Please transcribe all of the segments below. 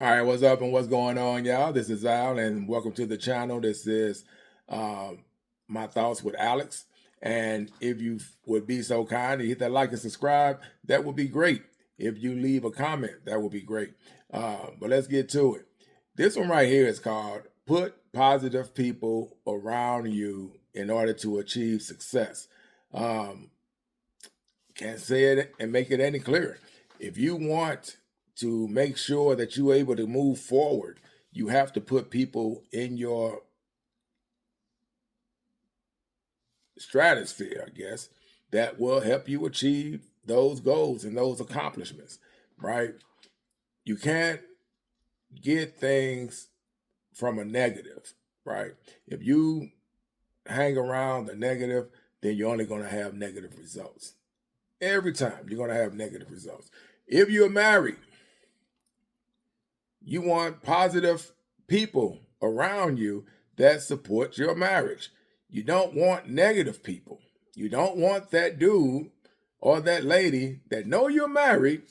All right, what's up and what's going on, y'all? This is Al, and welcome to the channel. This is my thoughts with Alex. And if you would be so kind to hit that like and subscribe, that would be great. If you leave a comment, that would be great. But let's get to it. This one right here is called "Put Positive People Around You in Order to Achieve Success." Can't say it and make it any clearer. If you want to make sure that you're able to move forward, you have to put people in your stratosphere, I guess, that will help you achieve those goals and those accomplishments, right? You can't get things from a negative, right? If you hang around the negative, then you're only going to have negative results. Every time you're going to have negative results. If you're married, you want positive people around you that support your marriage. You don't want negative people. You don't want that dude or that lady that know you're married,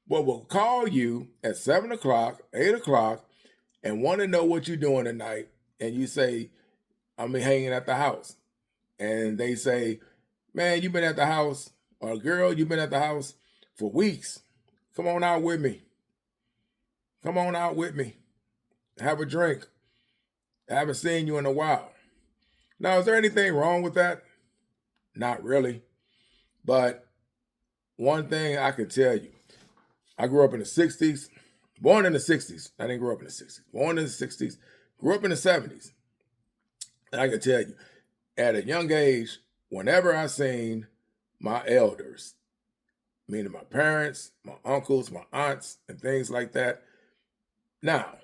but will call you at 7 o'clock, 8 o'clock, and want to know what you're doing tonight. And you say, I'm hanging at the house. And they say, man, you've been at the house, or girl, you've been at the house for weeks. Come on out with me. Come on out with me. Have a drink. I haven't seen you in a while. Now, is there anything wrong with that? Not really. But one thing I can tell you, I grew up in the 60s, born in the 60s. I didn't grow up in the 60s. Born in the 60s, grew up in the 70s. And I can tell you, at a young age, whenever I seen my elders, meaning my parents, my uncles, my aunts, and things like that. Now,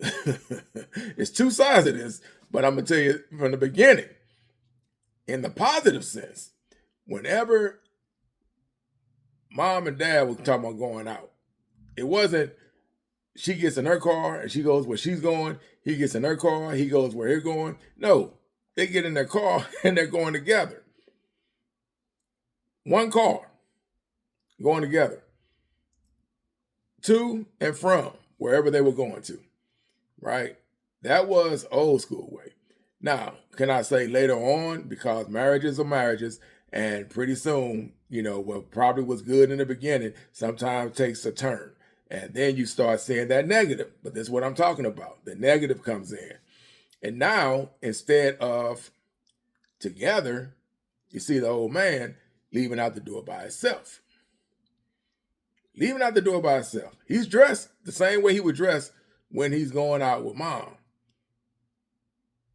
it's two sides of this, but I'm going to tell you from the beginning, in the positive sense, whenever mom and dad were talking about going out, it wasn't she gets in her car and she goes where she's going, he gets in her car, he goes where he's going. No, they get in their car and they're going together. One car, going together, to and from wherever they were going to, right? That was old school way. Now, can I say later on, because marriages are marriages, and pretty soon, what probably was good in the beginning sometimes takes a turn. And then you start seeing that negative. But that's what I'm talking about. The negative comes in. And now, instead of together, you see the old man leaving out the door by himself. Leaving out the door by himself. He's dressed the same way he would dress when he's going out with mom.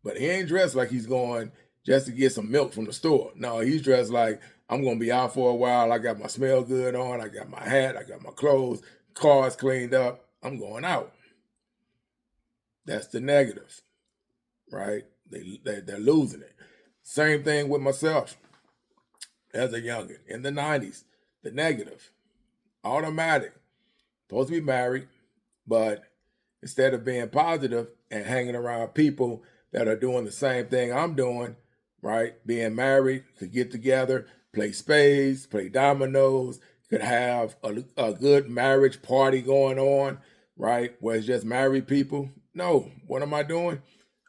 But he ain't dressed like he's going just to get some milk from the store. No, he's dressed like, I'm going to be out for a while. I got my smell good on. I got my hat. I got my clothes. Car's cleaned up. I'm going out. That's the negative, right? They're losing it. Same thing with myself as a youngin' in the 90s. The negative, automatic, supposed to be married, but instead of being positive and hanging around people that are doing the same thing I'm doing, right? Being married, could get together, play spades, play dominoes, could have a good marriage party going on, right? Where it's just married people. No, what am I doing?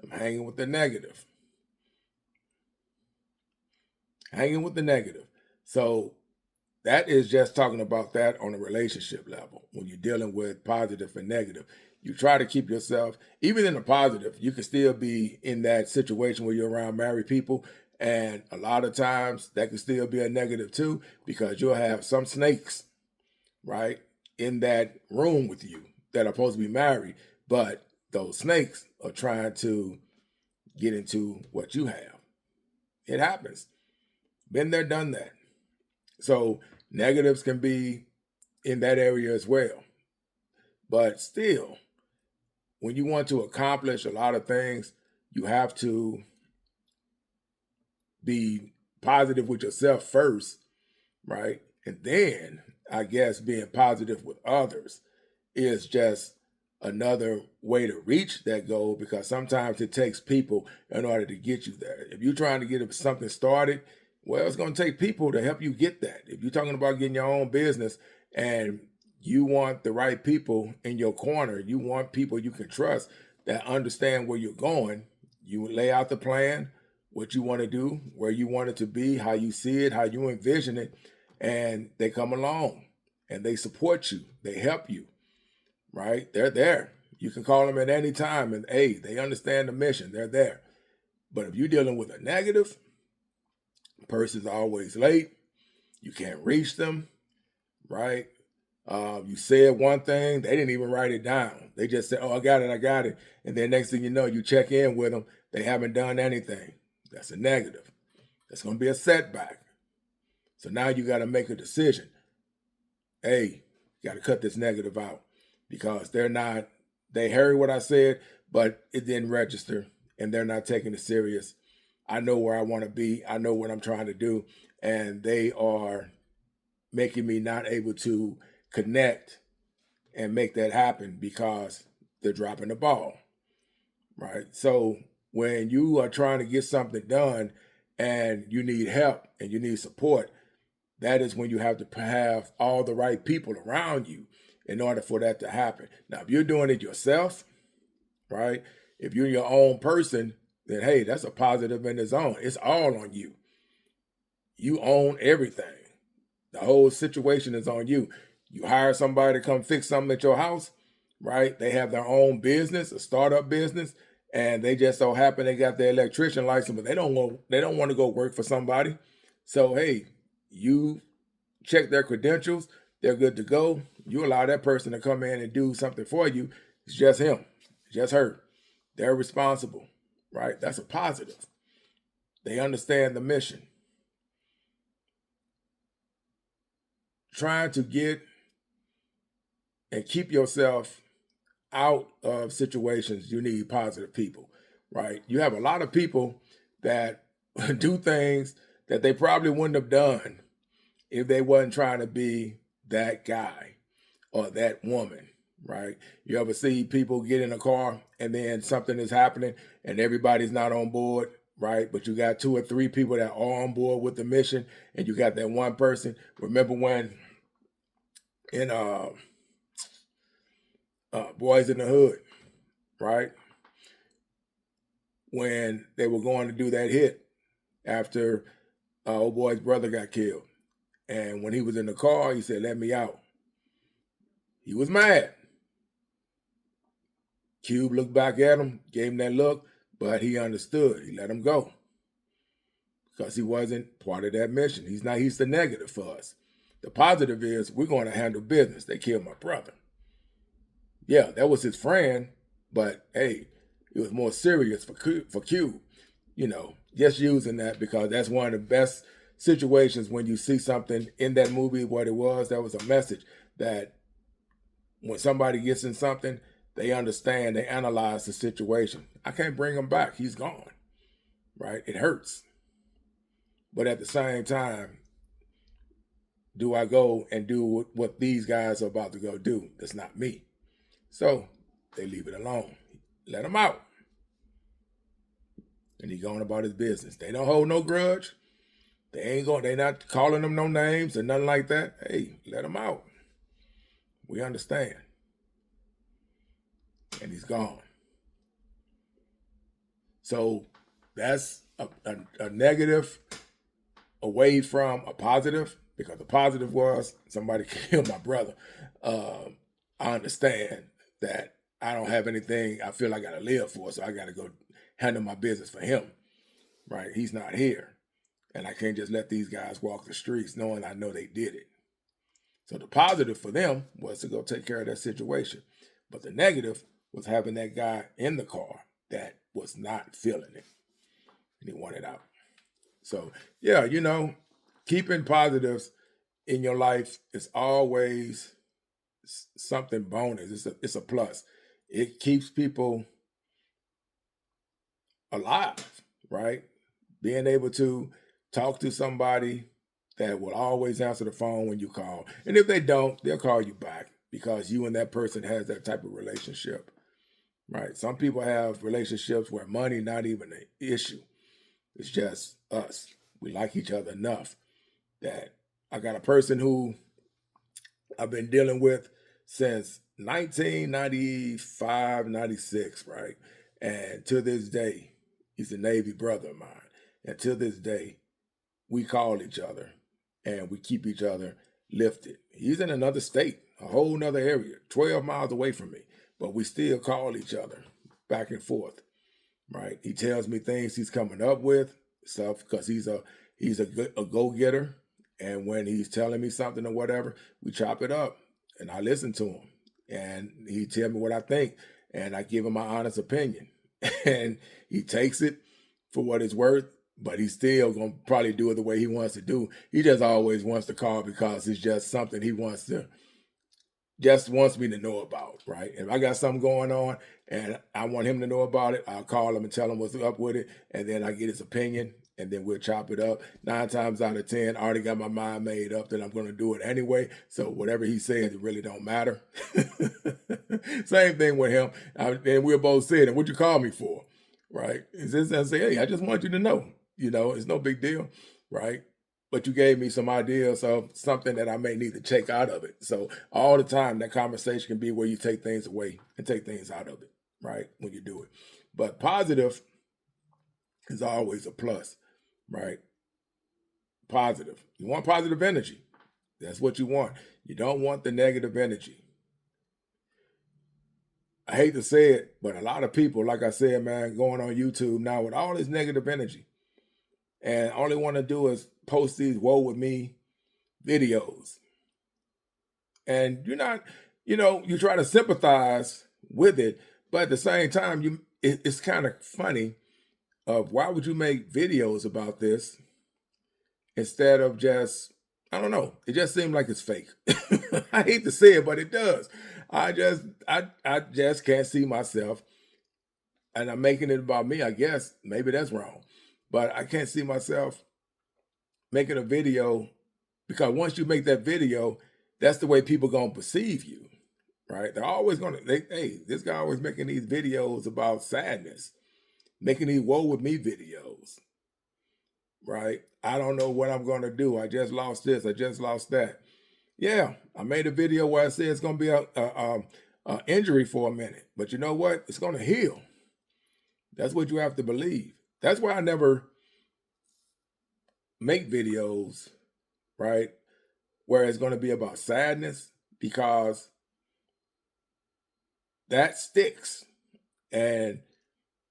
I'm hanging with the negative. Hanging with the negative. So that is just talking about that on a relationship level. When you're dealing with positive and negative, you try to keep yourself, even in the positive, you can still be in that situation where you're around married people. And a lot of times that can still be a negative too, because you'll have some snakes, right, in that room with you that are supposed to be married. But those snakes are trying to get into what you have. It happens. Been there, done that. So negatives can be in that area as well. But still, when you want to accomplish a lot of things, you have to be positive with yourself first, right? And then I guess being positive with others is just another way to reach that goal, because sometimes it takes people in order to get you there. If you're trying to get something started, well, it's going to take people to help you get that. If you're talking about getting your own business and You want the right people in your corner. You want people you can trust that understand where you're going. You lay out the plan, what you want to do, where you want it to be, how you see it, how you envision it, and they come along and they support you. They help you, right? They're there. You can call them at any time and hey, they understand the mission. They're there. But if you're dealing with a negative, person's always late, you can't reach them, right? You said one thing, they didn't even write it down. They just said, oh, I got it. And then next thing you know, you check in with them, they haven't done anything. That's a negative. That's going to be a setback. So now you got to make a decision. Hey, you got to cut this negative out because they heard what I said, but it didn't register and they're not taking it serious. I know where I want to be. I know what I'm trying to do. And they are making me not able to connect and make that happen because they're dropping the ball, right? So when you are trying to get something done and you need help and you need support, that is when you have to have all the right people around you in order for that to happen. Now, if you're doing it yourself, right? If you're your own person, then hey, that's a positive in its own. It's all on you. You own everything. The whole situation is on you. You hire somebody to come fix something at your house, right? They have their own business, a startup business, and they just so happen they got their electrician license, but they don't want to go work for somebody. So hey, you check their credentials, they're good to go. You allow that person to come in and do something for you. It's just him, it's just her. They're responsible, right? That's a positive. They understand the mission. Trying to get and keep yourself out of situations, you need positive people, right? You have a lot of people that do things that they probably wouldn't have done if they wasn't trying to be that guy or that woman, right? You ever see people get in a car and then something is happening and everybody's not on board, right? But you got 2 or 3 people that are on board with the mission and you got that one person. Remember when in Boys in the Hood, right? When they were going to do that hit after old boy's brother got killed. And when he was in the car, he said, let me out. He was mad. Cube looked back at him, gave him that look, but he understood. He let him go because he wasn't part of that mission. He's the negative for us. The positive is we're going to handle business. They killed my brother. Yeah, that was his friend, but hey, it was more serious for Cube. You know, just using that because that's one of the best situations when you see something in that movie, what it was, that was a message that when somebody gets in something, they understand, they analyze the situation. I can't bring him back. He's gone, right? It hurts. But at the same time, do I go and do what these guys are about to go do? That's not me. So they leave it alone. Let him out. And he's going about his business. They don't hold no grudge. They're not calling them no names or nothing like that. Hey, let him out. We understand. And he's gone. So that's a negative away from a positive, because the positive was somebody killed my brother. I understand that I don't have anything I feel I got to live for, so I got to go handle my business for him, right? He's not here. And I can't just let these guys walk the streets knowing I know they did it. So the positive for them was to go take care of that situation. But the negative was having that guy in the car that was not feeling it. And he wanted out. So, yeah, you know, keeping positives in your life is always something bonus. It's a plus. It keeps people alive, right? Being able to talk to somebody that will always answer the phone when you call. And if they don't, they'll call you back because you and that person has that type of relationship, right? Some people have relationships where money not even an issue. It's just us. We like each other enough that I got a person who I've been dealing with since 1995, 96, right? And to this day, he's a Navy brother of mine. And to this day, we call each other and we keep each other lifted. He's in another state, a whole nother area, 12 miles away from me, but we still call each other back and forth, right? He tells me things he's coming up with, stuff, because he's a go-getter. And when he's telling me something or whatever, we chop it up and I listen to him and he tell me what I think and I give him my honest opinion and he takes it for what it's worth, but he's still going to probably do it the way he wants to do. He just always wants to call because it's just something he wants me to know about, right? If I got something going on and I want him to know about it, I'll call him and tell him what's up with it, and then I get his opinion, and then we'll chop it up. 9 times out of 10, I already got my mind made up that I'm going to do it anyway, so whatever he says, it really don't matter. Same thing with him, and we're both saying, what you call me for, right? Is this and say, hey, I just want you to know, it's no big deal, right? But you gave me some ideas of something that I may need to take out of it. So all the time, that conversation can be where you take things away and take things out of it, right? When you do it. But positive is always a plus, right? Positive. You want positive energy. That's what you want. You don't want the negative energy. I hate to say it, but a lot of people, like I said, man, going on YouTube now with all this negative energy, and all they want to do is post these woe with me videos. And you're not, you try to sympathize with it, but at the same time, it's kind of funny of why would you make videos about this instead of just, I don't know, it just seems like it's fake. I hate to say it, but it does. I just can't see myself, and I'm making it about me, I guess. Maybe that's wrong. But I can't see myself making a video, because once you make that video, that's the way people going to perceive you, right? They're always going to, hey, this guy always making these videos about sadness, making these woe with me videos, right? I don't know what I'm going to do. I just lost this. I just lost that. Yeah, I made a video where I said it's going to be a injury for a minute, but you know what? It's going to heal. That's what you have to believe. That's why I never make videos, right, where it's going to be about sadness, because that sticks and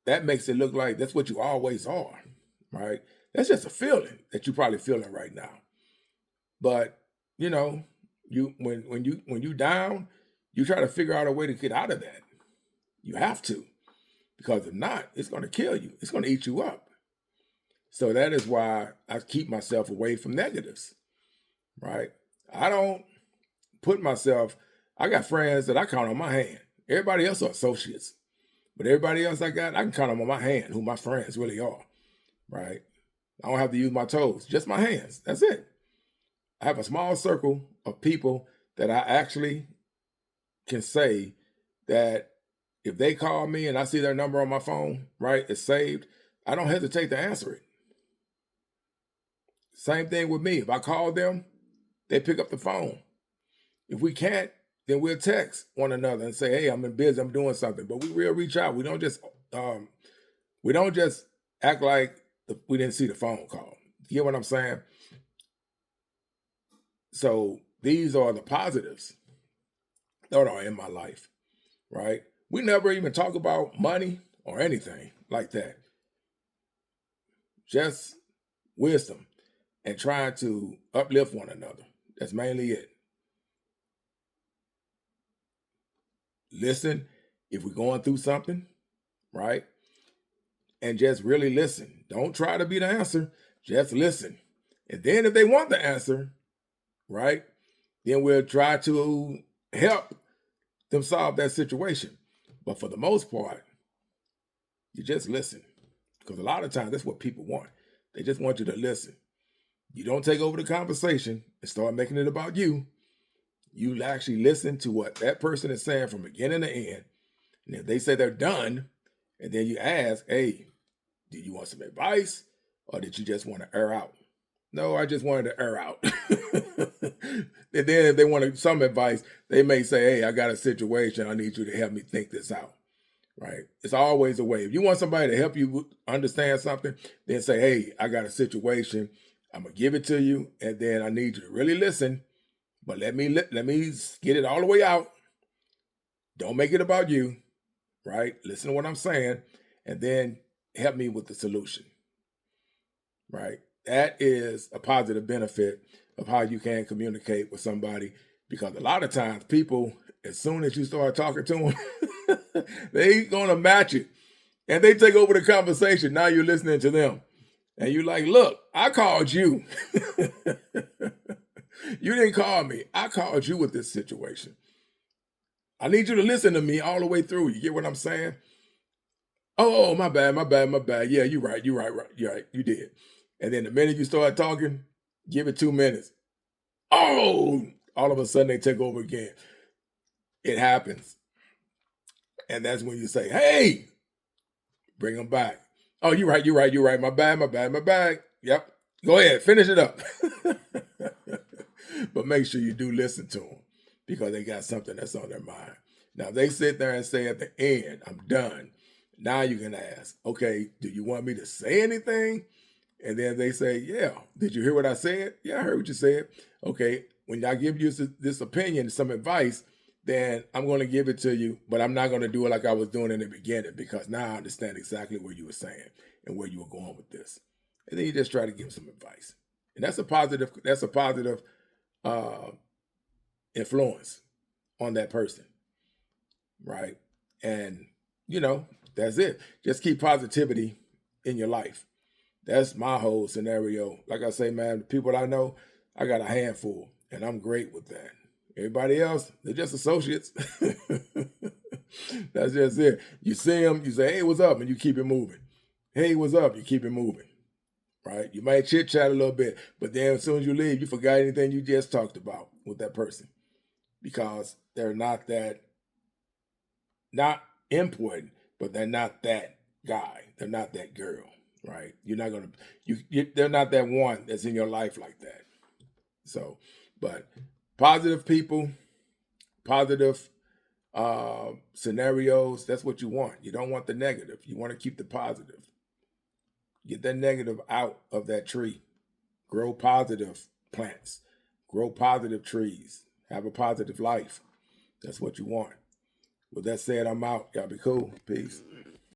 that makes it look like that's what you always are, right? That's just a feeling that you're probably feeling right now. But when you down, you try to figure out a way to get out of that. You have to. Because if not, it's going to kill you. It's going to eat you up. So that is why I keep myself away from negatives, right? I don't put myself, I got friends that I count on my hand. Everybody else are associates. But everybody else I can count them on my hand, who my friends really are, right? I don't have to use my toes, just my hands. That's it. I have a small circle of people that I actually can say that if they call me and I see their number on my phone, right, it's saved, I don't hesitate to answer it. Same thing with me. If I call them, they pick up the phone. If we can't, then we'll text one another and say, hey, I'm busy, I'm doing something. But we will reach out. We don't just act like we didn't see the phone call. You get what I'm saying? So these are the positives that are in my life, right? We never even talk about money or anything like that. Just wisdom and trying to uplift one another. That's mainly it. Listen if we're going through something, right? And just really listen. Don't try to be the answer. Just listen. And then if they want the answer, right, then we'll try to help them solve that situation. But for the most part, you just listen. Because a lot of times that's what people want. They just want you to listen. You don't take over the conversation and start making it about you. You actually listen to what that person is saying from beginning to end. And if they say they're done, and then you ask, hey, did you want some advice? Or did you just want to air out? No, I just wanted to air out. And then if they want some advice, they may say, hey, I got a situation. I need you to help me think this out. Right? It's always a way. If you want somebody to help you understand something, then say, hey, I got a situation. I'm gonna give it to you, and then I need you to really listen. But let me get it all the way out. Don't make it about you, right? Listen to what I'm saying, and then help me with the solution, right? That is a positive benefit of how you can communicate with somebody, because a lot of times people, as soon as you start talking to them, they gonna match it and they take over the conversation. Now you're listening to them and you're like, look, I called you. You didn't call me. I called you with this situation. I need you to listen to me all the way through. You get what I'm saying? Oh, my bad, my bad, my bad. Yeah, you're right. You're right, right. You're right. You did. And then the minute you start talking, give it 2 minutes. Oh, all of a sudden they take over again. It happens. And that's when you say, hey, bring them back. Oh, you're right, you're right, you're right. My bad, my bad, my bad. Yep. Go ahead, finish it up. But make sure you do listen to them, because they got something that's on their mind. Now, if they sit there and say at the end, I'm done. Now you can ask, okay, do you want me to say anything? And then they say, yeah. Did you hear what I said? Yeah, I heard what you said. Okay, when I give you this opinion, some advice, then I'm going to give it to you, but I'm not going to do it like I was doing in the beginning, because now I understand exactly what you were saying and where you were going with this. And then you just try to give some advice. And that's a positive influence on that person, right? And, that's it. Just keep positivity in your life. That's my whole scenario. Like I say, man, the people I know, I got a handful, and I'm great with that. Everybody else, they're just associates. That's just it. You see them, you say, hey, what's up? And you keep it moving. Hey, what's up? You keep it moving, right? You might chit chat a little bit, but then as soon as you leave, you forgot anything you just talked about with that person, because they're not important, but they're not that guy. They're not that girl, right? You're not going to, they're not that one that's in your life like that. So, but positive people, positive scenarios, that's what you want. You don't want the negative. You want to keep the positive. Get that negative out of that tree. Grow positive plants. Grow positive trees. Have a positive life. That's what you want. With that said, I'm out. Y'all be cool. Peace.